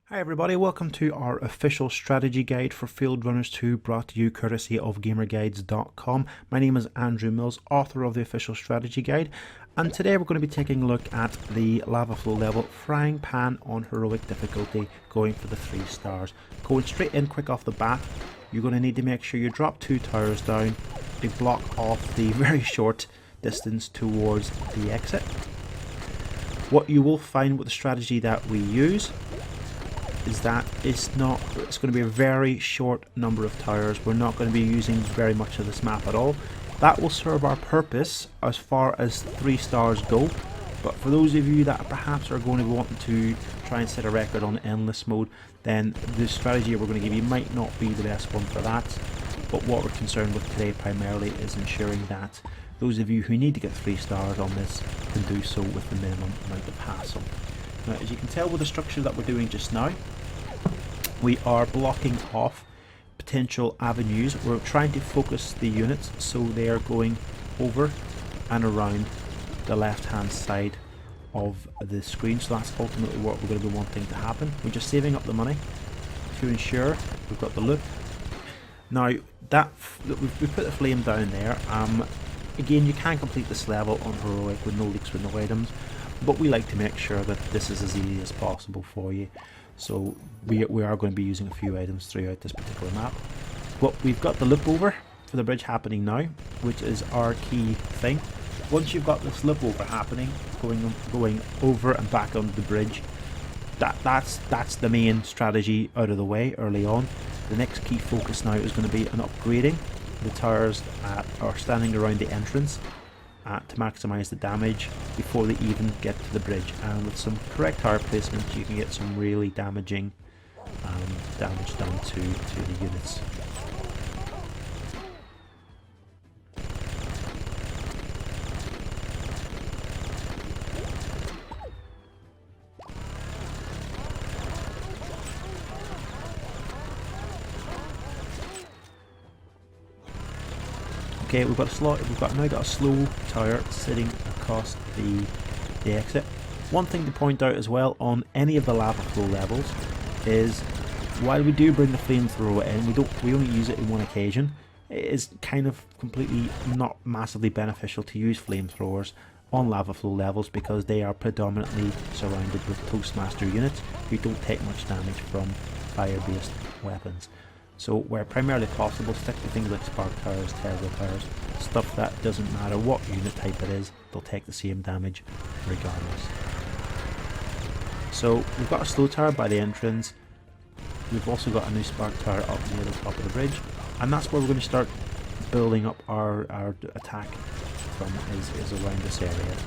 Hi everybody, welcome to our official strategy guide for Fieldrunners 2, brought to you courtesy of gamerguides.com. My name is Andrew Mills, author of the official strategy guide, and today we're going to be taking a look at the lava flow level Frying Pan on heroic difficulty, going for the 3 stars. Going straight in quick off the bat, you're going to need to make sure you drop 2 towers down to block off the very short distance towards the exit. What you will find with the strategy that we use is that it's going to be a very short number of towers. We're not going to be using very much of this map at all. That will serve our purpose as far as 3 stars go, but for those of you that perhaps are going to be wanting to try and set a record on endless mode, then the strategy we're going to give you might not be the best one for that. But what we're concerned with today primarily is ensuring that those of you who need to get 3 stars on this can do so with the minimum amount of hassle. Now, as you can tell with the structure that we're doing just now, we are blocking off potential avenues. We're trying to focus the units so they are going over and around the left hand side of the screen. So that's ultimately what we're going to be wanting to happen. We're just saving up the money to ensure we've got the loop. Now that we've put the flame down there. Again, you can complete this level on heroic with no leaks, with no items, but we like to make sure that this is as easy as possible for you. So we are going to be using a few items throughout this particular map. But we've got the loop over for the bridge happening now, which is our key thing. Once you've got this loop over happening, going over and back on the bridge, that's the main strategy out of the way early on. The next key focus now is going to be on upgrading the towers that are standing around the entrance to maximise the damage before they even get to the bridge, and with some correct tower placement you can get some really damaging damage done to the units. Okay, we've now got a slow tower sitting across the exit. One thing to point out as well on any of the lava flow levels is, while we do bring the flamethrower in, we only use it in one occasion. It is kind of completely not massively beneficial to use flamethrowers on lava flow levels because they are predominantly surrounded with Toastmaster units who don't take much damage from fire-based weapons. So where primarily possible, stick to things like spark towers, Tesla towers, stuff that doesn't matter what unit type it is, they'll take the same damage regardless. So we've got a slow tower by the entrance. We've also got a new spark tower up near the top of the bridge, and that's where we're going to start building up our attack from, is around this area.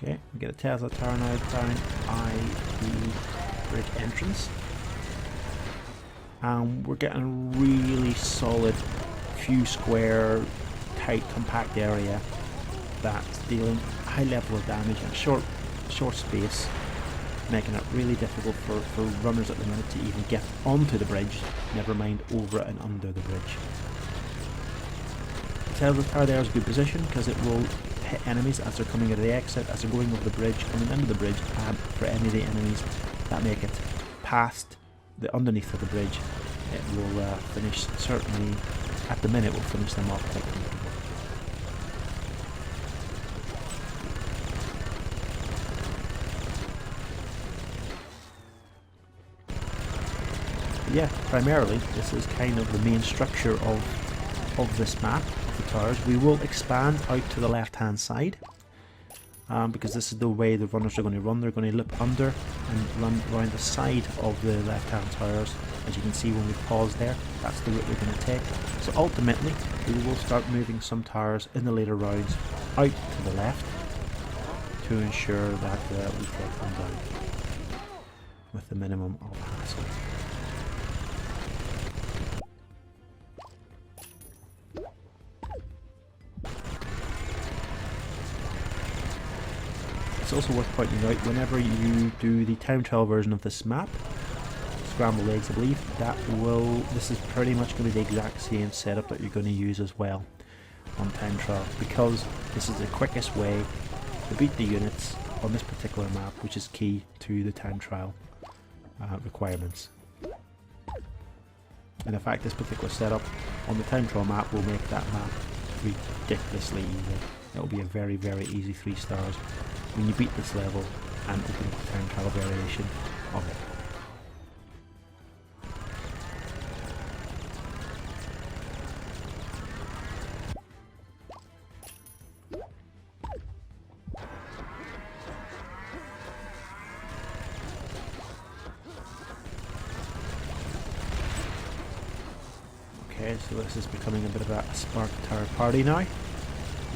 Okay, we get a Tesla tower now down by the bridge entrance, and we're getting a really solid few square, tight, compact area that's dealing a high level of damage in a short space, making it really difficult for runners at the minute to even get onto the bridge, never mind over and under the bridge. The Tesla tower there is a good position because it will hit enemies as they're coming out of the exit, as they're going over the bridge, coming into the bridge, and for any of the enemies that make it past the underneath of the bridge, it will finish, certainly at the minute, will finish them off quite comfortably. Yeah, primarily this is kind of the main structure of this map, of the towers. We will expand out to the left hand side because this is the way the runners are going to run. They're going to loop under and run around the side of the left hand towers. As you can see when we pause there, that's the route we're going to take. So ultimately we will start moving some towers in the later rounds out to the left to ensure that we take them down with the minimum of hassle. It's also worth pointing out, whenever you do the time trial version of this map, Scrambled Eggs I believe, this is pretty much going to be the exact same setup that you're going to use as well on time trial, because this is the quickest way to beat the units on this particular map, which is key to the time trial requirements. And in fact, this particular setup on the time trial map will make that map ridiculously easy. It will be a very, very easy 3 stars when you beat this level and open the time trial variation of it. Okay, so this is becoming a bit of a spark tower party now.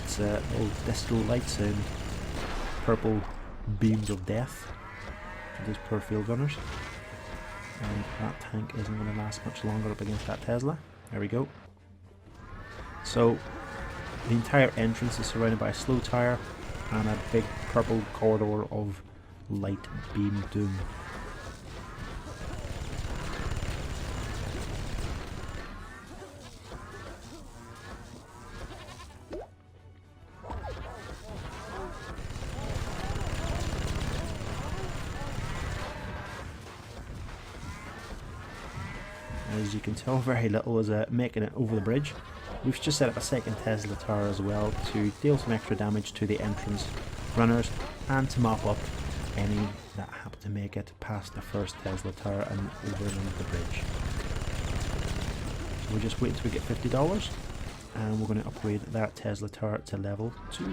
It's all disco lights and purple beams of death for those poor field runners. And that tank isn't going to last much longer up against that Tesla. There we go. So the entire entrance is surrounded by a slow tire and a big purple corridor of light beam doom. As you can tell, very little is making it over the bridge. We've just set up a second Tesla tower as well to deal some extra damage to the entrance runners and to mop up any that happen to make it past the first Tesla tower and over and under the bridge. So we're just waiting till we get $50 and we're going to upgrade that Tesla tower to level 2.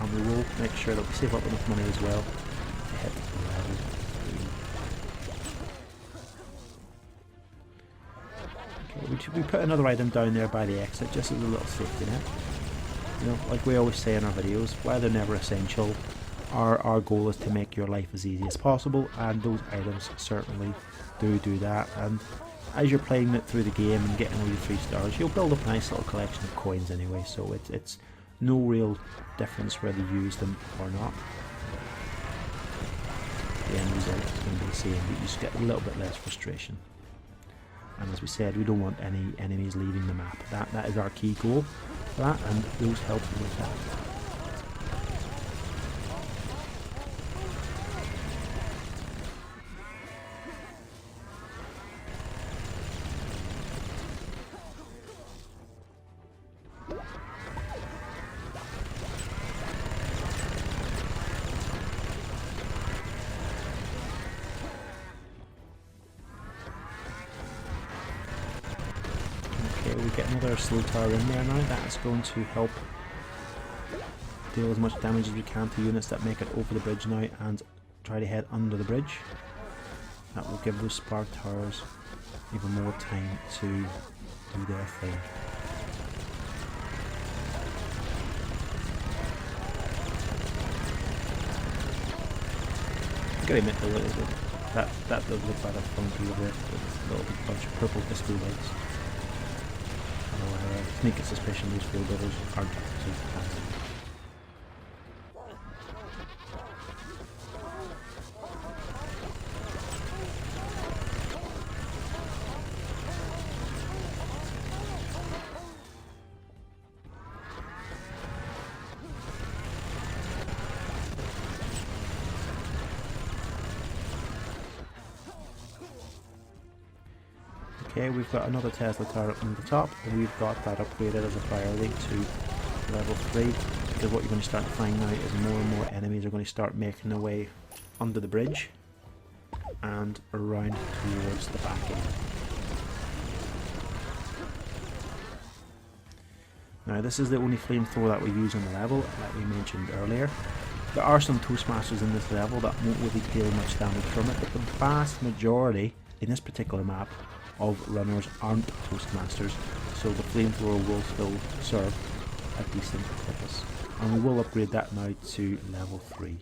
And we will make sure that we save up enough money as well to hit level 3. We put another item down there by the exit just as a little safety net. You know, like we always say in our videos, while they're never essential, our goal is to make your life as easy as possible, and those items certainly do that. And as you're playing it through the game and getting all your 3 stars, you'll build up a nice little collection of coins anyway, so it's no real difference whether you use them or not. The end result is going to be the same, but you just get a little bit less frustration. And as we said, we don't want any enemies leaving the map. That is our key goal for that, and those help with that. We get another slow tower in there now. That's going to help deal as much damage as we can to units that make it over the bridge now and try to head under the bridge. That will give those spark towers even more time to do their thing. I gotta admit though, that does look rather funky over it with a little bunch of purple disco lights. Sneak a suspicion these Fieldrunners aren't so fancy. Okay, we've got another Tesla tower on the top, and we've got that upgraded as a priority to level 3, because what you're going to start to find now is more and more enemies are going to start making their way under the bridge and around towards the back end. Now this is the only flamethrower that we use on the level, like we mentioned earlier. There are some Toastmasters in this level that won't really deal much damage from it, but the vast majority in this particular map of runners aren't Toastmasters, so the flamethrower will still serve a decent purpose. And we will upgrade that now to level 3.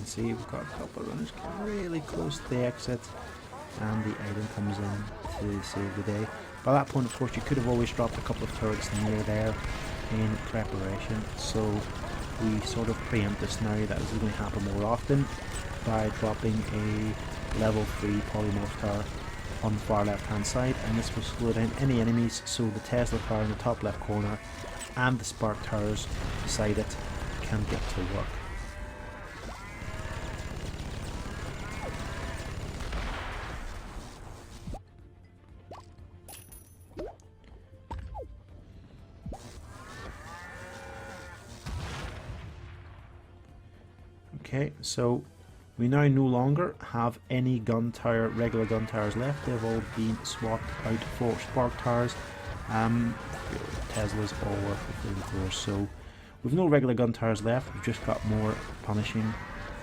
See, we've got a couple of runners really close to the exit, and the item comes in to save the day. By that point, of course, you could have always dropped a couple of turrets near there in preparation, so we sort of preempt this now that this is going to happen more often by dropping a level 3 polymorph tower on the far left hand side, and this will slow down any enemies, so the Tesla tower in the top left corner and the spark towers beside it can get to work. Okay, so we now no longer have any regular gun towers left. They've all been swapped out for spark towers. Teslas all work with flamethrowers, so we've no regular gun towers left. We've just got more punishing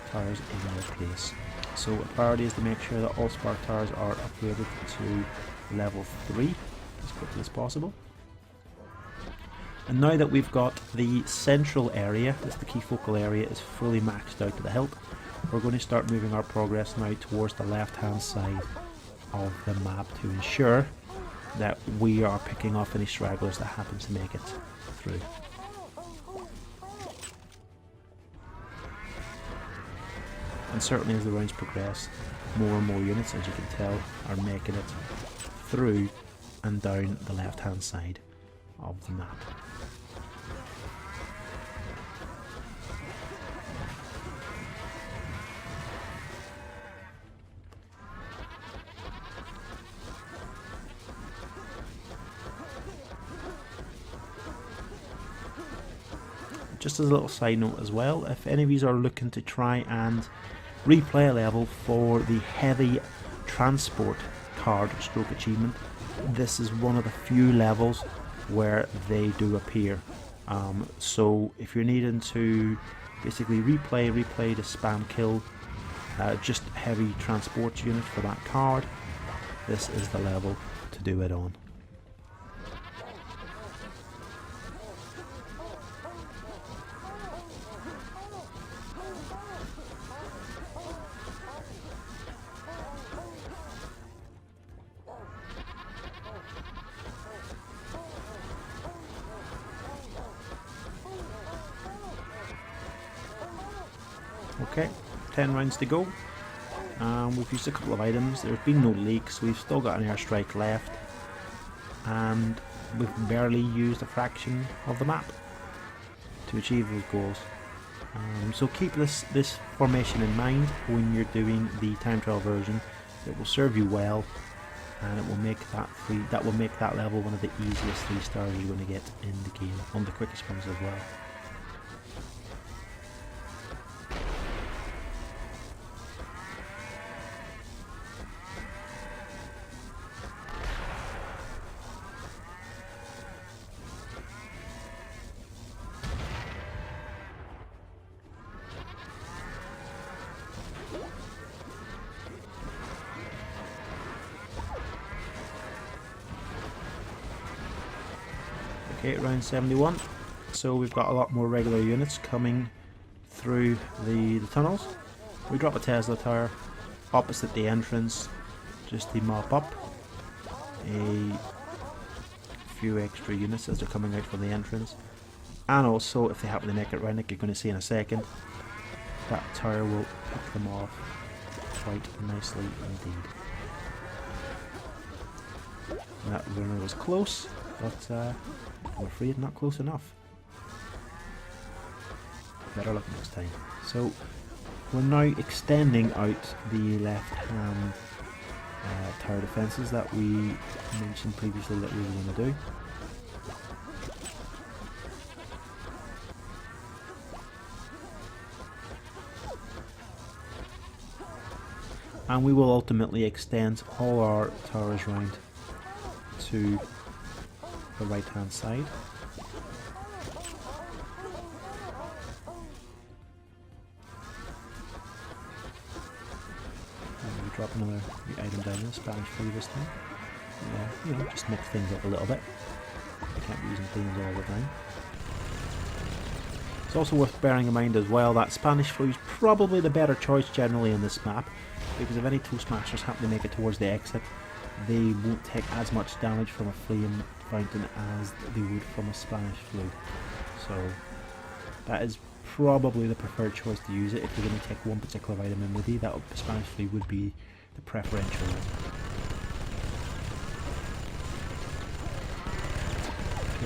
towers in their place. So a priority is to make sure that all spark towers are upgraded to level 3 as quickly as possible. And now that we've got the central area, that's the key focal area, is fully maxed out to the hilt, we're going to start moving our progress now towards the left hand side of the map to ensure that we are picking off any stragglers that happen to make it through. And certainly as the rounds progress, more and more units, as you can tell, are making it through and down the left hand side of the map. Just as a little side note as well, if any of you are looking to try and replay a level for the heavy transport card stroke achievement, this is one of the few levels where they do appear. So if you're needing to basically replay to spam kill just heavy transport units for that card, this is the level to do it on. Okay, 10 rounds to go. We've used a couple of items. There's been no leaks. We've still got an airstrike left, and we've barely used a fraction of the map to achieve those goals. So keep this formation in mind when you're doing the time trial version. It will serve you well, and it will make that level one of the easiest 3 stars you're going to get in the game, one of the quickest ones as well. Okay, round 71. So we've got a lot more regular units coming through the tunnels. We drop a Tesla tower opposite the entrance just to mop up a few extra units as they're coming out from the entrance. And also, if they happen to make it round, like you're going to see in a second, that tower will pick them off quite nicely indeed. And that runner was close, but I'm afraid not close enough. Better luck next time. So we're now extending out the left hand tower defences that we mentioned previously that we were going to do. And we will ultimately extend all our towers round to the right hand side. And we drop another item down in Spanish flu this time. You know, just mix things up a little bit. You can't be using things all the time. It's also worth bearing in mind as well that Spanish flu is probably the better choice generally in this map, because if any Toastmasters happen to make it towards the exit, they won't take as much damage from a flame fountain as they would from a Spanish flu. So that is probably the preferred choice to use it. If you're going to take one particular item in with you, that Spanish flu would be the preferential one.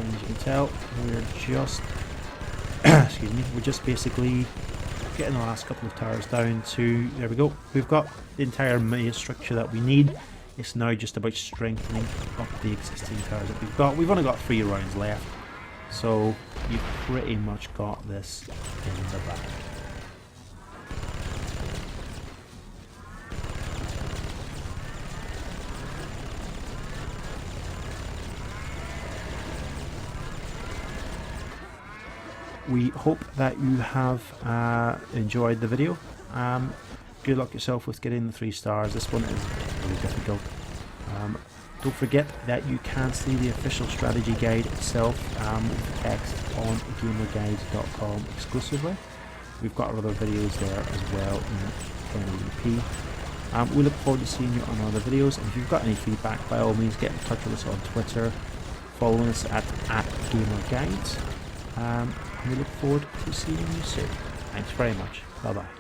And as you can tell, we're just excuse me, we're just basically getting the last couple of towers down to, there we go, we've got the entire maze structure that we need. It's now just about strengthening up the existing towers that we've got. We've only got 3 rounds left, so you've pretty much got this in the bag. We hope that you have enjoyed the video. Good luck yourself with getting the 3 stars. This one is really difficult. Don't forget that you can see the official strategy guide itself with the text on gamerguides.com exclusively. We've got other videos there as well in 1080p. We look forward to seeing you on other videos, and if you've got any feedback, by all means get in touch with us on Twitter, following us at gamerguides. We look forward to seeing you soon. Thanks very much. Bye bye.